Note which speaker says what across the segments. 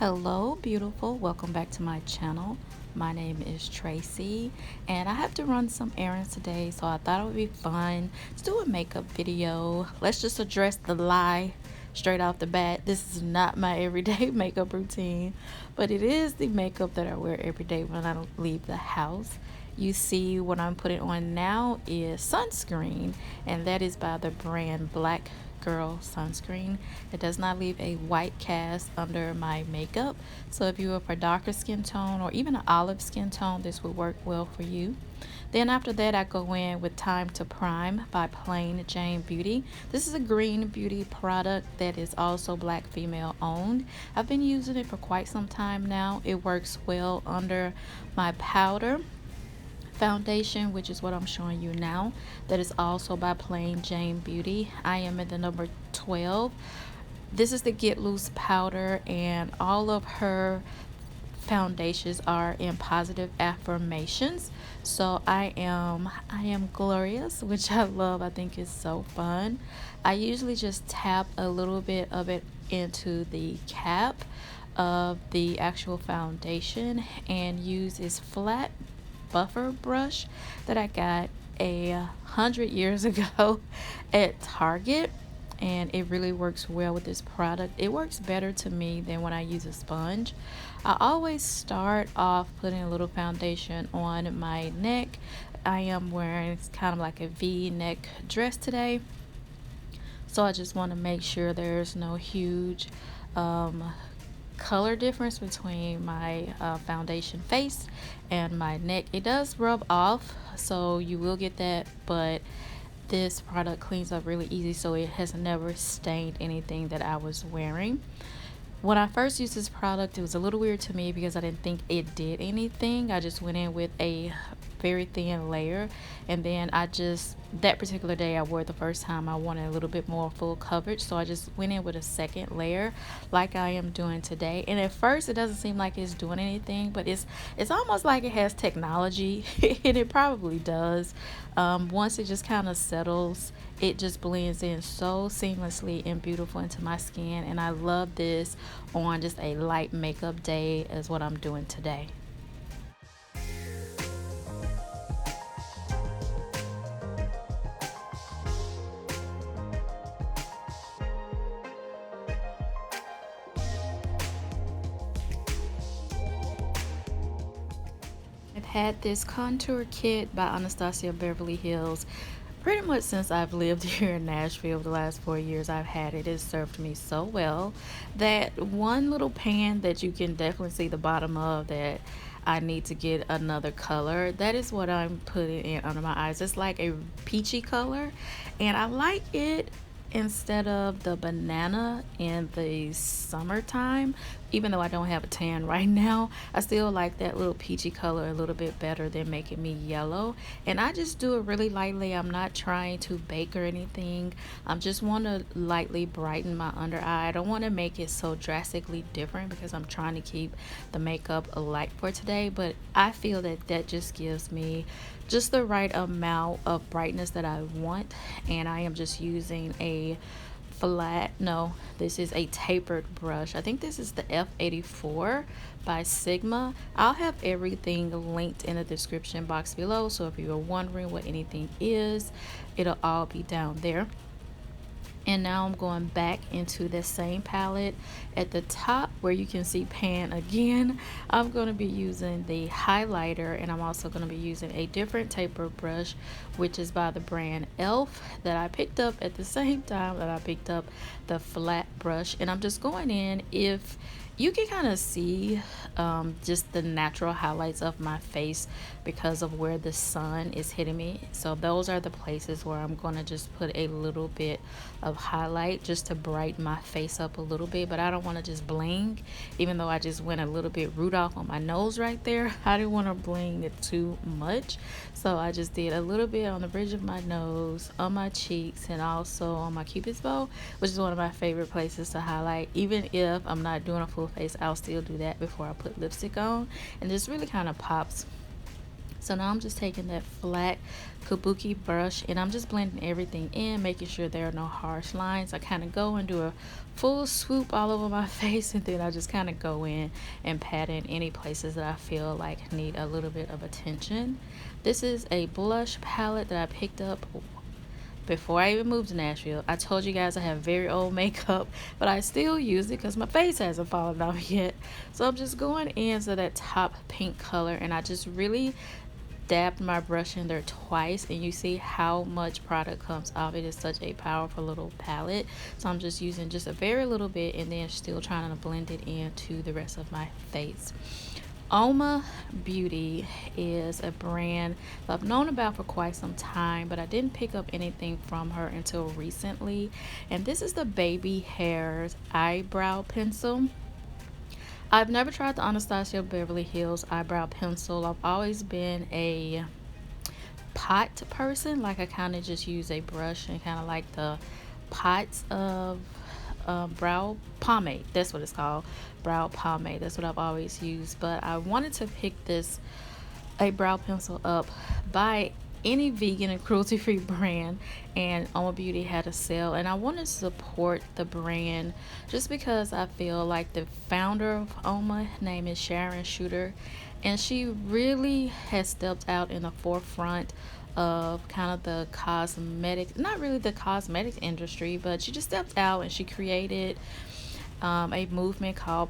Speaker 1: Hello, beautiful. Welcome back to my channel. My name is Tracy, and I have to run some errands today, so I thought it would be fun to do a makeup video. Let's just address the lie straight off the bat. This is not my everyday makeup routine, but it is the makeup that I wear every day when I don't leave the house. You see, what I'm putting on now is sunscreen, and that is by the brand Black Girl Sunscreen. It does not leave a white cast under my makeup, so if you are for darker skin tone or even an olive skin tone, this would work well for you. Then after that, I go in with Time to Prime by Plain Jane Beauty. This is a green beauty product that is also Black female owned. I've been using it for quite some time now. It works well under my powder foundation, which is what I'm showing you now. That is also by Plain Jane Beauty. I am at the number 12. This is the Get Loose powder, and all of her foundations are in positive affirmations. So I am glorious, which I love. I think it's so fun. I usually just tap a little bit of it into the cap of the actual foundation and use this flat buffer brush that I got 100 years ago at Target, and it really works well with this product. It works better to me than when I use a sponge. I always start off putting a little foundation on my neck. I am wearing, it's kind of like a V-neck dress today, so I just want to make sure there's no huge color difference between my foundation face and my neck. It does rub off, so you will get that, but this product cleans up really easy, so it has never stained anything that I was wearing. When I first used this product, it was a little weird to me because I didn't think it did anything. I just went in with a very thin layer, and then that particular day I wore it the first time, I wanted a little bit more full coverage, so I just went in with a second layer like I am doing today. And at first it doesn't seem like it's doing anything, but it's almost like it has technology and it probably does. Once it just kind of settles, it just blends in so seamlessly and beautiful into my skin, and I love this on just a light makeup day is what I'm doing today. I've had this contour kit by Anastasia Beverly Hills pretty much since I've lived here in Nashville. The last 4 years I've had it. It's served me so well. That one little pan that you can definitely see the bottom of, that I need to get another color. That is what I'm putting in under my eyes. It's like a peachy color, and I like it instead of the banana in the summertime. Even though I don't have a tan right now, I still like that little peachy color a little bit better than making me yellow. And I just do it really lightly. I'm not trying to bake or anything. I just want to lightly brighten my under eye. I don't want to make it so drastically different because I'm trying to keep the makeup light for today, but I feel that that just gives me just the right amount of brightness that I want. And I am just using a flat, no, this is a tapered brush. I think this is the F84 by Sigma. I'll have everything linked in the description box below, so if you're wondering what anything is, it'll all be down there. And now I'm going back into the same palette. At the top where you can see pan again, I'm going to be using the highlighter, and I'm also going to be using a different taper brush, which is by the brand Elf, that I picked up at the same time that I picked up the flat brush. And I'm just going in, if you can kind of see just the natural highlights of my face because of where the sun is hitting me. So those are the places where I'm going to just put a little bit of highlight just to brighten my face up a little bit. But I don't want to just bling, even though I just went a little bit Rudolph on my nose right there. I didn't want to bling it too much, so I just did a little bit on the bridge of my nose, on my cheeks, and also on my cupid's bow, which is one of my favorite places to highlight. Even if I'm not doing a full face, I'll still do that before I put lipstick on, and this really kind of pops So now I'm just taking that flat kabuki brush and I'm just blending everything in, making sure there are no harsh lines. I kind of go and do a full swoop all over my face, and then I just kind of go in and pat in any places that I feel like need a little bit of attention. This is a blush palette that I picked up before I even moved to Nashville. I told you guys I have very old makeup, but I still use it because my face hasn't fallen off yet. So I'm just going into that top pink color, and I just really dabbed my brush in there twice, and you see how much product comes off. It is such a powerful little palette. So I'm just using just a very little bit and then still trying to blend it into the rest of my face. Oma Beauty is a brand that I've known about for quite some time, but I didn't pick up anything from her until recently. And this is the Baby Hairs Eyebrow Pencil. I've never tried the Anastasia Beverly Hills Eyebrow Pencil. I've always been a pot person. Like, I kind of just use a brush and kind of like the pots of brow pomade. That's what it's called, brow pomade. That's what I've always used. But I wanted to pick this a brow pencil up by any vegan and cruelty free brand, and Oma Beauty had a sale, and I want to support the brand just because I feel like the founder of Oma name is Sharon Shooter, and she really has stepped out in the forefront of kind of the cosmetic, not really the cosmetic industry, but she just stepped out and she created a movement called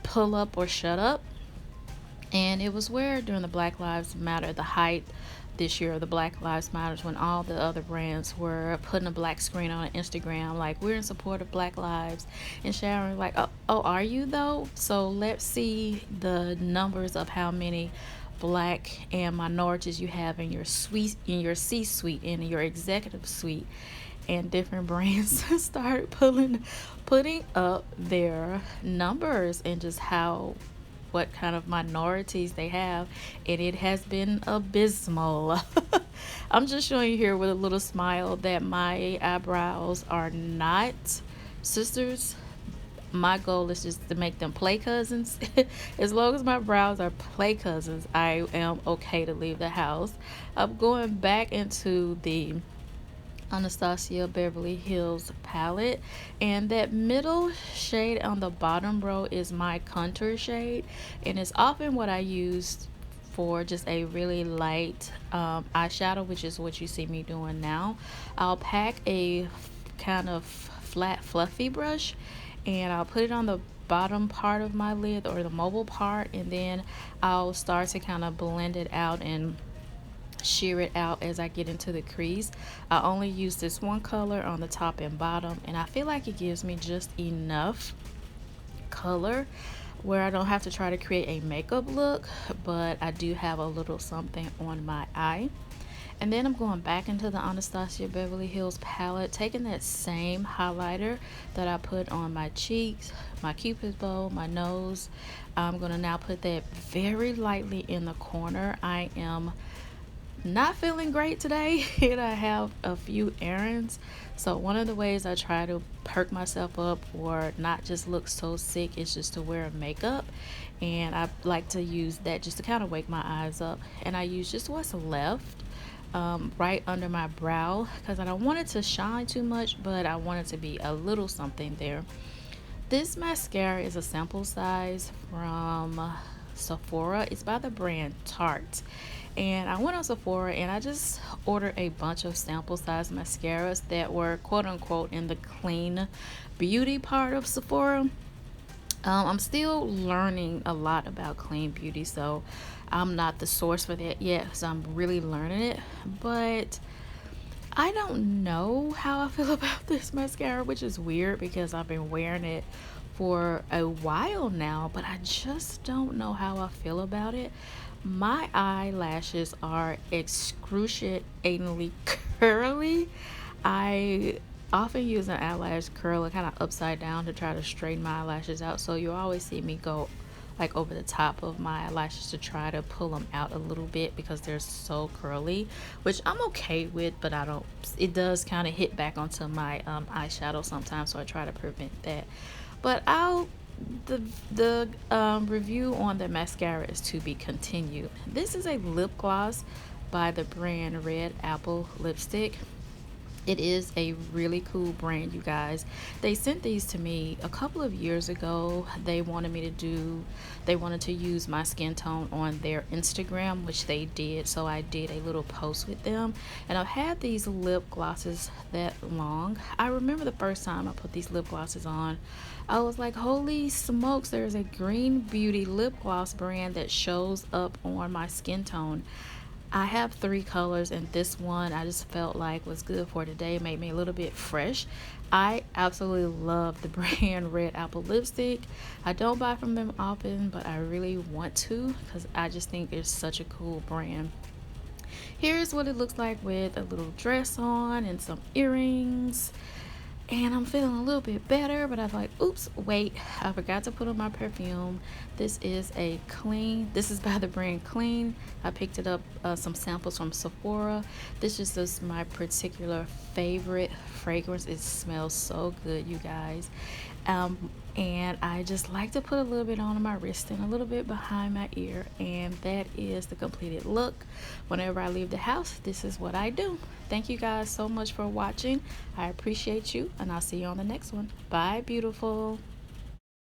Speaker 1: Pull Up or Shut Up. And it was where during the Black Lives Matter, the height this year of the Black Lives Matters, when all the other brands were putting a black screen on Instagram, like, we're in support of Black lives. And Sharon was like, oh, are you though? So let's see the numbers of how many black and minorities you have in your suite, in your C-suite, in your executive suite. And different brands started putting up their numbers and just how, what kind of minorities they have, and it has been abysmal. I'm just showing you here with a little smile that my eyebrows are not sisters. My goal is just to make them play cousins. As long as my brows are play cousins, I am okay to leave the house. I'm going back into the Anastasia Beverly Hills palette, and that middle shade on the bottom row is my contour shade, and it's often what I use for just a really light eyeshadow, which is what you see me doing now. I'll pack a kind of flat fluffy brush and I'll put it on the bottom part of my lid, or the mobile part, and then I'll start to kind of blend it out and sheer it out as I get into the crease. I only use this one color on the top and bottom, and I feel like it gives me just enough color where I don't have to try to create a makeup look, but I do have a little something on my eye. And then I'm going back into the Anastasia Beverly Hills palette, taking that same highlighter that I put on my cheeks, my cupid's bow, my nose. I'm going to now put that very lightly in the corner. I am not feeling great today and I have a few errands, so one of the ways I try to perk myself up or not just look so sick is just to wear makeup, and I like to use that just to kind of wake my eyes up. And I use just what's left right under my brow because I don't want it to shine too much, but I want it to be a little something there. This mascara is a sample size from Sephora. It's by the brand Tarte. And I went on Sephora and I just ordered a bunch of sample size mascaras that were quote unquote in the clean beauty part of Sephora. I'm still learning a lot about clean beauty, so I'm not the source for that yet, so I'm really learning it. But I don't know how I feel about this mascara, which is weird because I've been wearing it for a while now, but I just don't know how I feel about it. My eyelashes are excruciatingly curly. I often use an eyelash curler kind of upside down to try to straighten my eyelashes out, so you always see me go like over the top of my eyelashes to try to pull them out a little bit because they're so curly, which I'm okay with, but I don't, it does kind of hit back onto my eyeshadow sometimes, so I try to prevent that. But I'll the the review on the mascara is to be continued. This is a lip gloss by the brand Red Apple Lipstick. It is a really cool brand, you guys. They sent these to me a couple of years ago. They wanted to use my skin tone on their Instagram, which they did. So I did a little post with them. And I've had these lip glosses that long. I remember the first time I put these lip glosses on, I was like, holy smokes, there's a green beauty lip gloss brand that shows up on my skin tone. I have three colors, and this one I just felt like was good for today. Made me a little bit fresh. I absolutely love the brand Red Apple Lipstick. I don't buy from them often, but I really want to because I just think it's such a cool brand. Here's what it looks like with a little dress on and some earrings, and I'm feeling a little bit better, but I was like, oops, wait, I forgot to put on my perfume. This is by the brand Clean. I picked it up, some samples from Sephora. This is just my particular favorite fragrance. It smells so good, you guys. And I just like to put a little bit on my wrist and a little bit behind my ear, and that is the completed look. Whenever I leave the house, this is what I do. Thank you guys so much for watching. I appreciate you, and I'll see you on the next one. Bye, beautiful.